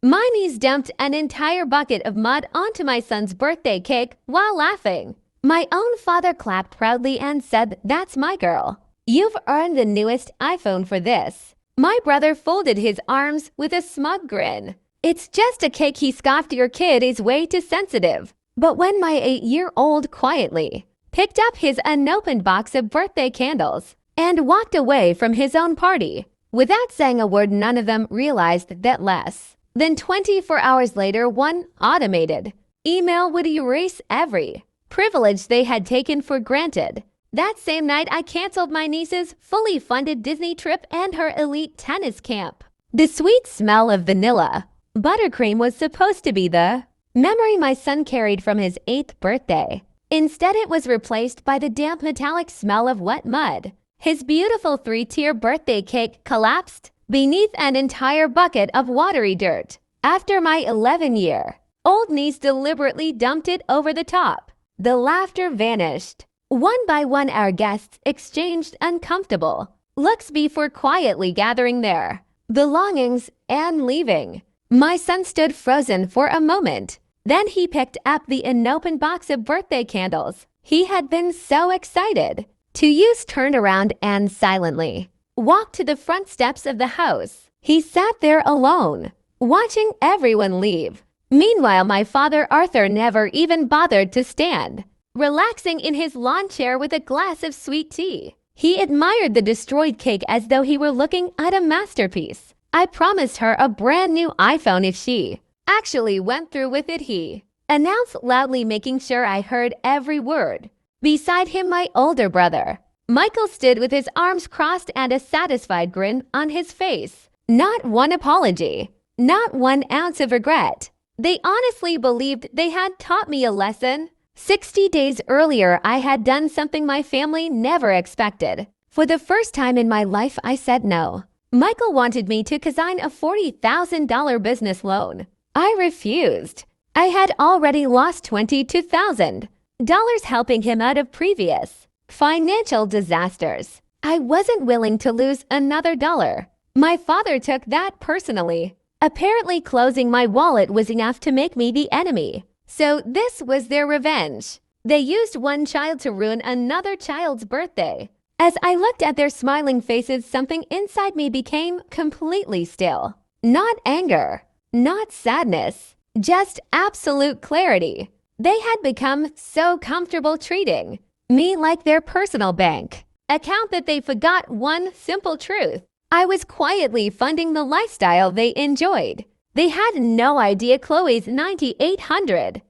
My niece dumped an entire bucket of mud onto my son's birthday cake while laughing. My own father clapped proudly and said, "That's my girl. You've earned the newest iPhone for this." My brother folded his arms with a smug grin. "It's just a cake," he scoffed. "Your kid is way too sensitive." But when my 8-year-old quietly picked up his unopened box of birthday candles and walked away from his own party, without saying a word, none of them realized that less than 24 hours later, one automated email would erase every privilege they had taken for granted. That same night, I canceled my niece's fully funded Disney trip and her elite tennis camp. The sweet smell of vanilla buttercream was supposed to be the memory my son carried from his 8th birthday. Instead, it was replaced by the damp metallic smell of wet mud. His beautiful 3-tier birthday cake collapsed beneath an entire bucket of watery dirt after my 11-year-old niece deliberately dumped it over the top. The laughter vanished. One by one, our guests exchanged uncomfortable looks before quietly gathering their belongings and leaving. My son stood frozen for a moment. Then he picked up the unopened box of birthday candles he had been so excited to use, turned around, and silently walked to the front steps of the house. He sat there alone, watching everyone leave. Meanwhile, my father, Arthur, never even bothered to stand, relaxing in his lawn chair with a glass of sweet tea. He admired the destroyed cake as though he were looking at a masterpiece. I promised her a brand new iPhone if she actually went through with it, he announced loudly, making sure I heard every word. Beside him, my older brother, Michael, stood with his arms crossed and a satisfied grin on his face. Not one apology, not 1 ounce of regret. They honestly believed they had taught me a lesson. 60 days earlier, I had done something my family never expected. For the first time in my life, I said no. Michael wanted me to consign a $40,000 business loan. I refused. I had already lost $22,000 helping him out of previous financial disasters. I wasn't willing to lose another dollar. My father took that personally. Apparently, closing my wallet was enough to make me the enemy. So this was their revenge. They used one child to ruin another child's birthday. As I looked at their smiling faces, something inside me became completely still. Not anger, not sadness, just absolute clarity. They had become so comfortable treating me like their personal bank account that they forgot one simple truth. I was quietly funding the lifestyle they enjoyed. They had no idea Chloe's $9,800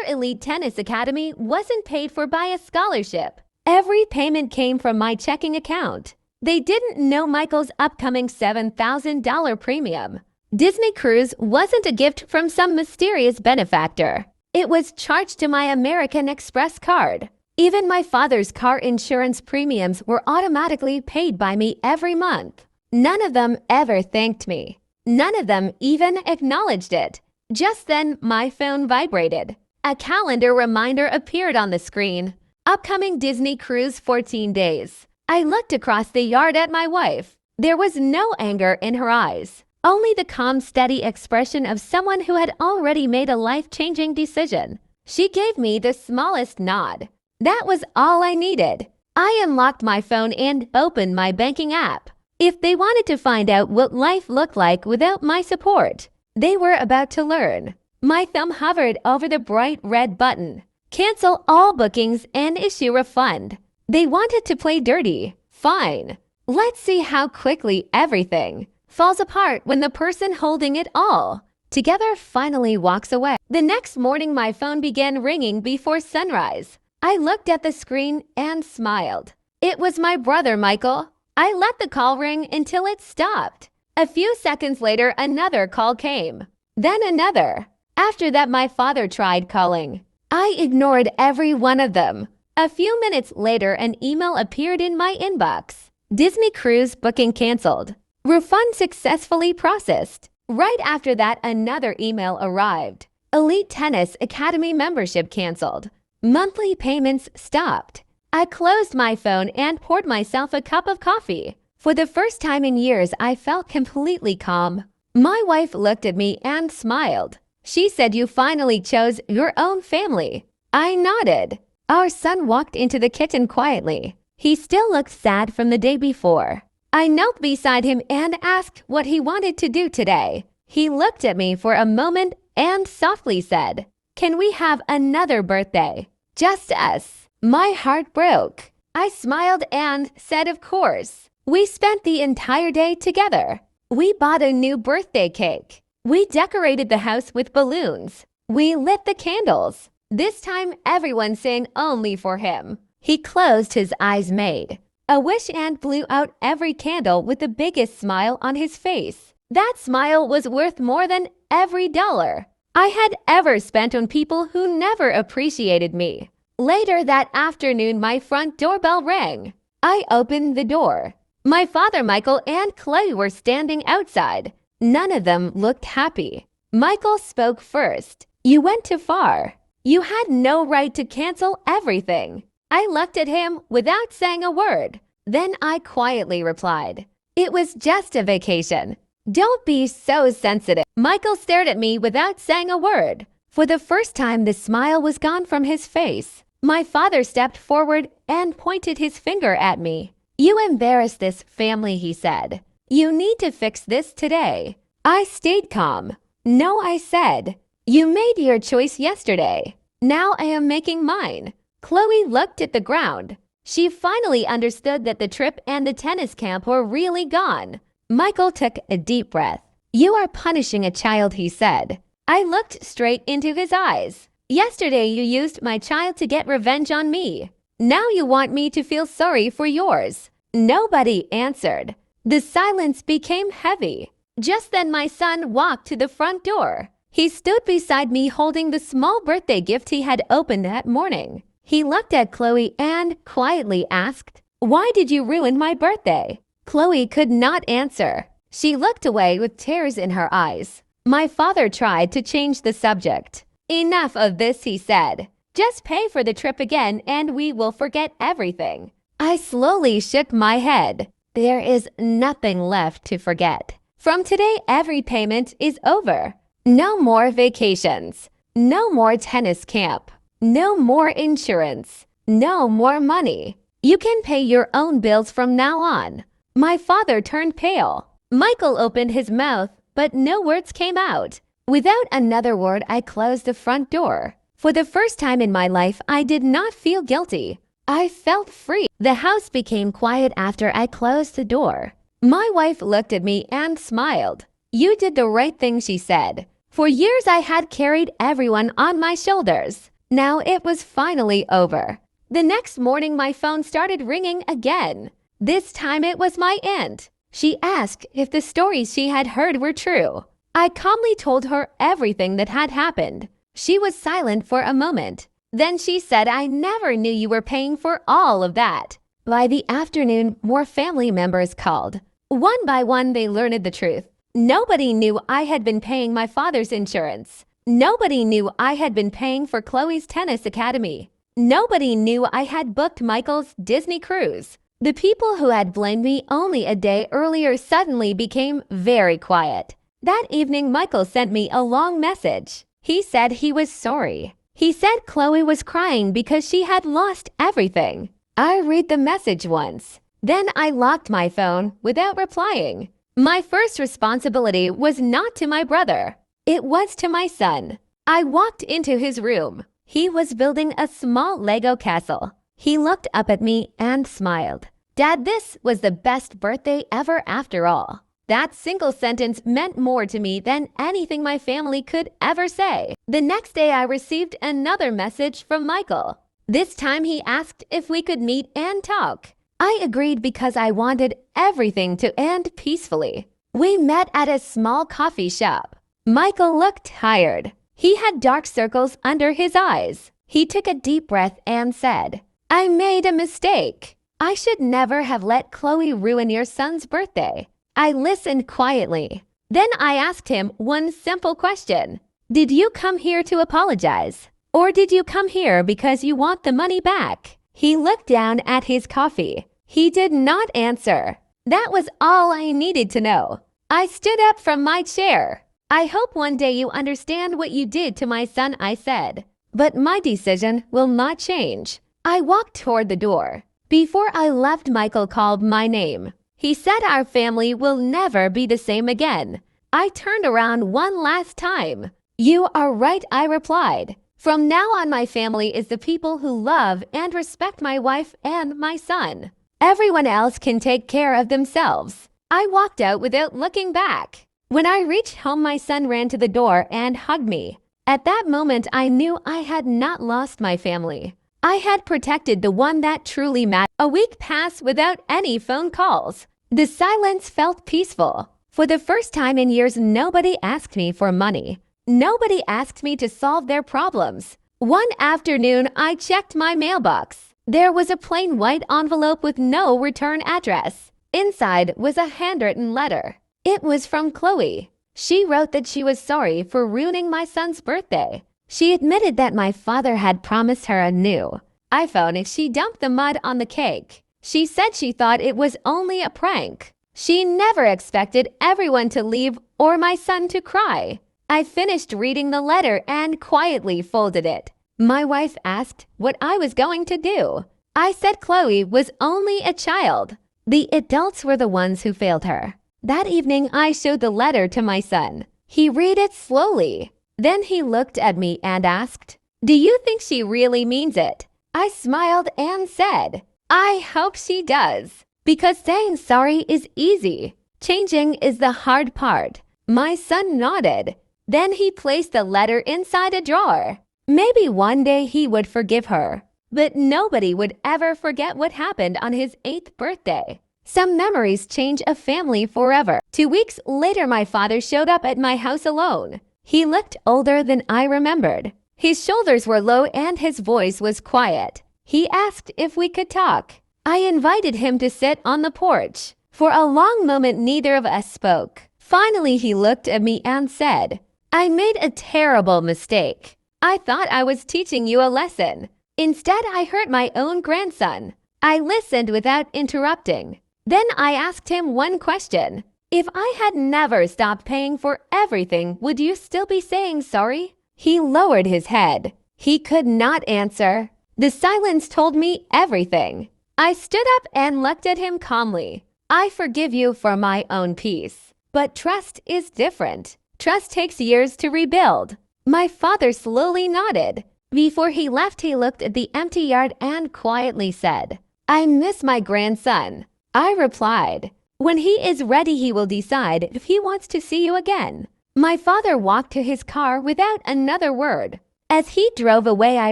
elite tennis academy wasn't paid for by a scholarship. Every payment came from my checking account. They didn't know Michael's upcoming $7,000 premium Disney cruise wasn't a gift from some mysterious benefactor. It was charged to my American Express card. Even my father's car insurance premiums were automatically paid by me every month. None of them ever thanked me. None of them even acknowledged it. Just then, my phone vibrated. A calendar reminder appeared on the screen. Upcoming Disney cruise, 14 days. I looked across the yard at my wife. There was no anger in her eyes, only the calm, steady expression of someone who had already made a life-changing decision. She gave me the smallest nod. That was all I needed. I unlocked my phone and opened my banking app. If they wanted to find out what life looked like without my support, they were about to learn. My thumb hovered over the bright red button. Cancel all bookings and issue refund. They wanted to play dirty. Fine. Let's see how quickly everything falls apart when the person holding it all together finally walks away. The next morning, my phone began ringing before sunrise. I looked at the screen and smiled. It was my brother, Michael. I let the call ring until it stopped. A few seconds later, another call came. Then another. After that, my father tried calling. I ignored every one of them. A few minutes later, an email appeared in my inbox. Disney cruise booking canceled. Refund successfully processed. Right after that, another email arrived. Elite Tennis Academy membership canceled. Monthly payments stopped. I closed my phone and poured myself a cup of coffee. For the first time in years, I felt completely calm. My wife looked at me and smiled. She said you finally chose your own family. I nodded. Our son walked into the kitchen quietly. He still looked sad from the day before. I knelt beside him and asked what he wanted to do today. He looked at me for a moment and softly said, "Can we have another birthday? Just us." My heart broke. I smiled and said, "Of course." We spent the entire day together. We bought a new birthday cake. We decorated the house with balloons. We lit the candles. This time, everyone sang only for him. He closed his eyes, made a wish, and blew out every candle with the biggest smile on his face. That smile was worth more than every dollar I had ever spent on people who never appreciated me. Later that afternoon, my front doorbell rang. I opened the door. My father, Michael, and Chloe were standing outside. None of them looked happy. Michael spoke first. "You went too far. You had no right to cancel everything." I looked at him without saying a word. Then I quietly replied, "It was just a vacation. Don't be so sensitive." Michael stared at me without saying a word. For the first time, the smile was gone from his face. My father stepped forward and pointed his finger at me. "You embarrassed this family," he said. "You need to fix this today." I stayed calm. "No," I said. "You made your choice yesterday. Now I am making mine." Chloe looked at the ground. She finally understood that the trip and the tennis camp were really gone. Michael took a deep breath. "You are punishing a child," he said. I looked straight into his eyes. "Yesterday you used my child to get revenge on me. Now you want me to feel sorry for yours." Nobody answered. The silence became heavy. Just then my son walked to the front door. He stood beside me holding the small birthday gift he had opened that morning. He looked at Chloe and quietly asked, "Why did you ruin my birthday?" Chloe could not answer. She looked away with tears in her eyes. My father tried to change the subject. "Enough of this," he said. "Just pay for the trip again and we will forget everything." I slowly shook my head. There is nothing left to forget. From today, every payment is over. No more vacations. No more tennis camp. No more insurance. No more money. You can pay your own bills from now on. My father turned pale. Michael opened his mouth, but no words came out. Without another word, I closed the front door. For the first time in my life, I did not feel guilty. I felt free. The house became quiet after I closed the door. My wife looked at me and smiled. "You did the right thing," she said. "For years I had carried everyone on my shoulders. Now it was finally over." The next morning my phone started ringing again. This time it was my aunt. She asked if the stories she had heard were true. I calmly told her everything that had happened. She was silent for a moment. Then she said, "I never knew you were paying for all of that." By the afternoon, more family members called. One by one, they learned the truth. Nobody knew I had been paying my father's insurance. Nobody knew I had been paying for Chloe's tennis academy. Nobody knew I had booked Michael's Disney cruise. The people who had blamed me only a day earlier suddenly became very quiet. That evening, Michael sent me a long message. He said he was sorry. He said Chloe was crying because she had lost everything. I read the message once. Then I locked my phone without replying. My first responsibility was not to my brother. It was to my son. I walked into his room. He was building a small Lego castle. He looked up at me and smiled. "Dad, this was the best birthday ever after all." That single sentence meant more to me than anything my family could ever say. The next day, I received another message from Michael. This time, he asked if we could meet and talk. I agreed because I wanted everything to end peacefully. We met at a small coffee shop. Michael looked tired. He had dark circles under his eyes. He took a deep breath and said, "I made a mistake. I should never have let Chloe ruin your son's birthday." I listened quietly. Then I asked him one simple question. "Did you come here to apologize? Or did you come here because you want the money back?" He looked down at his coffee. He did not answer. That was all I needed to know. I stood up from my chair. I hope one day you understand what you did to my son, I said. But my decision will not change. I walked toward the door. Before I left, Michael called my name. He said our family will never be the same again. I turned around one last time. You are right, I replied. From now on, my family is the people who love and respect my wife and my son. Everyone else can take care of themselves. I walked out without looking back. When I reached home, my son ran to the door and hugged me. At that moment, I knew I had not lost my family. I had protected the one that truly mattered. A week passed without any phone calls. The silence felt peaceful. For the first time in years, nobody asked me for money. Nobody asked me to solve their problems. One afternoon, I checked my mailbox. There was a plain white envelope with no return address. Inside was a handwritten letter. It was from Chloe. She wrote that she was sorry for ruining my son's birthday. She admitted that my father had promised her a new iPhone if she dumped the mud on the cake. She said she thought it was only a prank. She never expected everyone to leave or my son to cry. I finished reading the letter and quietly folded it. My wife asked what I was going to do. I said Chloe was only a child. The adults were the ones who failed her. That evening, I showed the letter to my son. He read it slowly. Then he looked at me and asked, "Do you think she really means it?" I smiled and said, "I hope she does. Because saying sorry is easy. Changing is the hard part." My son nodded. Then he placed the letter inside a drawer. Maybe one day he would forgive her. But nobody would ever forget what happened on his 8th birthday. Some memories change a family forever. 2 weeks later, my father showed up at my house alone. He looked older than I remembered. His shoulders were low and his voice was quiet. He asked if we could talk. I invited him to sit on the porch. For a long moment, neither of us spoke. Finally, he looked at me and said, "I made a terrible mistake. I thought I was teaching you a lesson. Instead, I hurt my own grandson." I listened without interrupting. Then I asked him one question. If I had never stopped paying for everything, would you still be saying sorry? He lowered his head. He could not answer. The silence told me everything. I stood up and looked at him calmly. I forgive you for my own peace. But trust is different. Trust takes years to rebuild. My father slowly nodded. Before he left, he looked at the empty yard and quietly said, "I miss my grandson." I replied, "When he is ready, he will decide if he wants to see you again." My father walked to his car without another word. As he drove away, I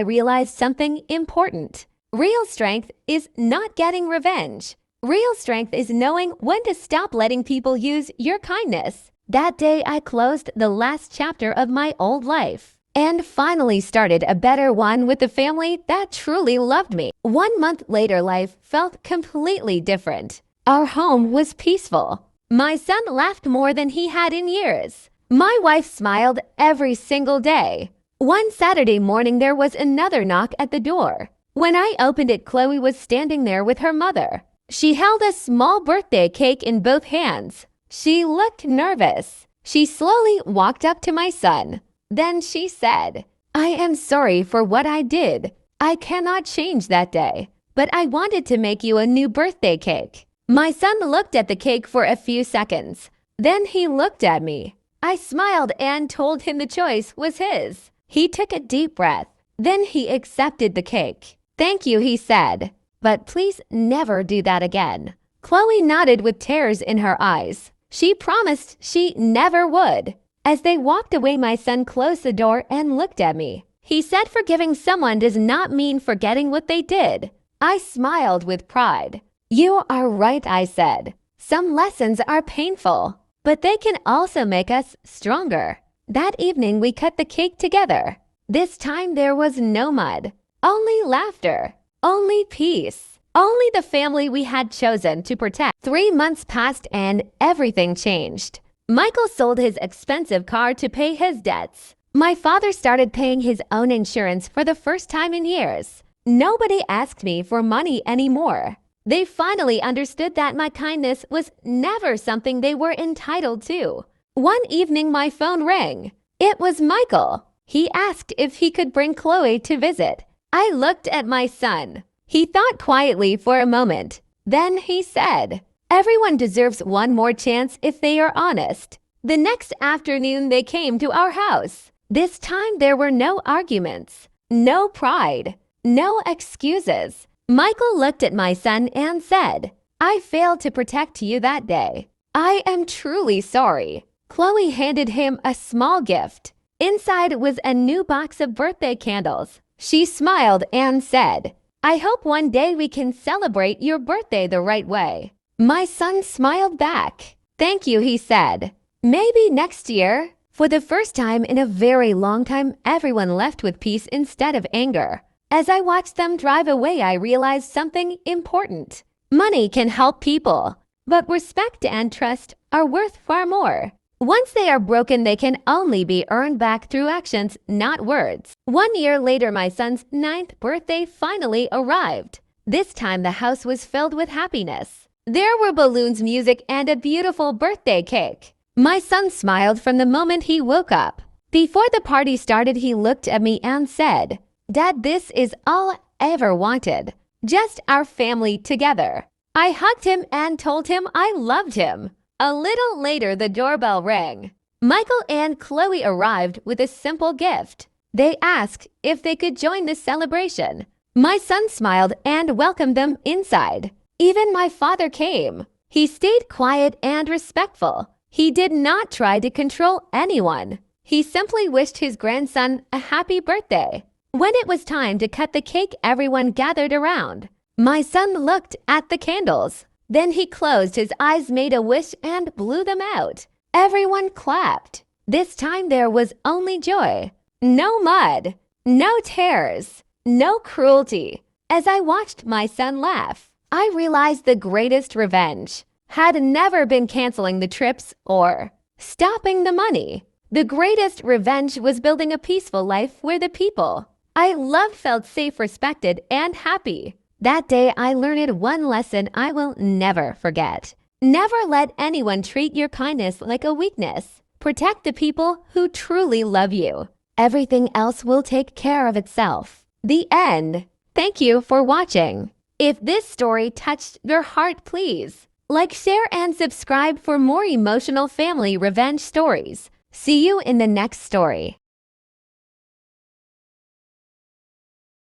realized something important. Real strength is not getting revenge. Real strength is knowing when to stop letting people use your kindness. That day, I closed the last chapter of my old life and finally started a better one with a family that truly loved me. 1 month later, life felt completely different. Our home was peaceful. My son laughed more than he had in years. My wife smiled every single day. One Saturday morning, there was another knock at the door. When I opened it, Chloe was standing there with her mother. She held a small birthday cake in both hands. She looked nervous. She slowly walked up to my son. Then she said, "I am sorry for what I did. I cannot change that day, but I wanted to make you a new birthday cake." My son looked at the cake for a few seconds. Then he looked at me. I smiled and told him the choice was his. He took a deep breath. Then he accepted the cake. "Thank you," he said, "but please never do that again." Chloe nodded with tears in her eyes. She promised she never would. As they walked away, my son closed the door and looked at me. He said forgiving someone does not mean forgetting what they did. I smiled with pride. "You are right," I said. "Some lessons are painful, but they can also make us stronger." That evening, we cut the cake together. This time there was no mud, only laughter, only peace, only the family we had chosen to protect. 3 months passed and everything changed. Michael sold his expensive car to pay his debts. My father started paying his own insurance for the first time in years. Nobody asked me for money anymore. They finally understood that my kindness was never something they were entitled to. One evening, my phone rang. It was Michael. He asked if he could bring Chloe to visit. I looked at my son. He thought quietly for a moment. Then he said, "Everyone deserves one more chance if they are honest." The next afternoon, they came to our house. This time, there were no arguments, no pride, no excuses. Michael looked at my son and said, "I failed to protect you that day. I am truly sorry." Chloe handed him a small gift. Inside was a new box of birthday candles. She smiled and said, "I hope one day we can celebrate your birthday the right way." My son smiled back. "Thank you," he said. "Maybe next year." For the first time in a very long time, everyone left with peace instead of anger. As I watched them drive away, I realized something important. Money can help people, but respect and trust are worth far more. Once they are broken, they can only be earned back through actions, not words. 1 year later, my son's 9th birthday finally arrived. This time, the house was filled with happiness. There were balloons, music, and a beautiful birthday cake. My son smiled from the moment he woke up. Before the party started, he looked at me and said, "Dad, this is all I ever wanted. Just our family together." I hugged him and told him I loved him. A little later, the doorbell rang. Michael and Chloe arrived with a simple gift. They asked if they could join the celebration. My son smiled and welcomed them inside. Even my father came. He stayed quiet and respectful. He did not try to control anyone. He simply wished his grandson a happy birthday. When it was time to cut the cake, everyone gathered around. My son looked at the candles. Then he closed his eyes, made a wish, and blew them out. Everyone clapped. This time there was only joy. No mud, no tears, no cruelty. As I watched my son laugh, I realized the greatest revenge had never been canceling the trips or stopping the money. The greatest revenge was building a peaceful life where the people I loved felt safe, respected, and happy. That day, I learned one lesson I will never forget. Never let anyone treat your kindness like a weakness. Protect the people who truly love you. Everything else will take care of itself. The end. Thank you for watching. If this story touched your heart, please like, share, and subscribe for more emotional family revenge stories. See you in the next story.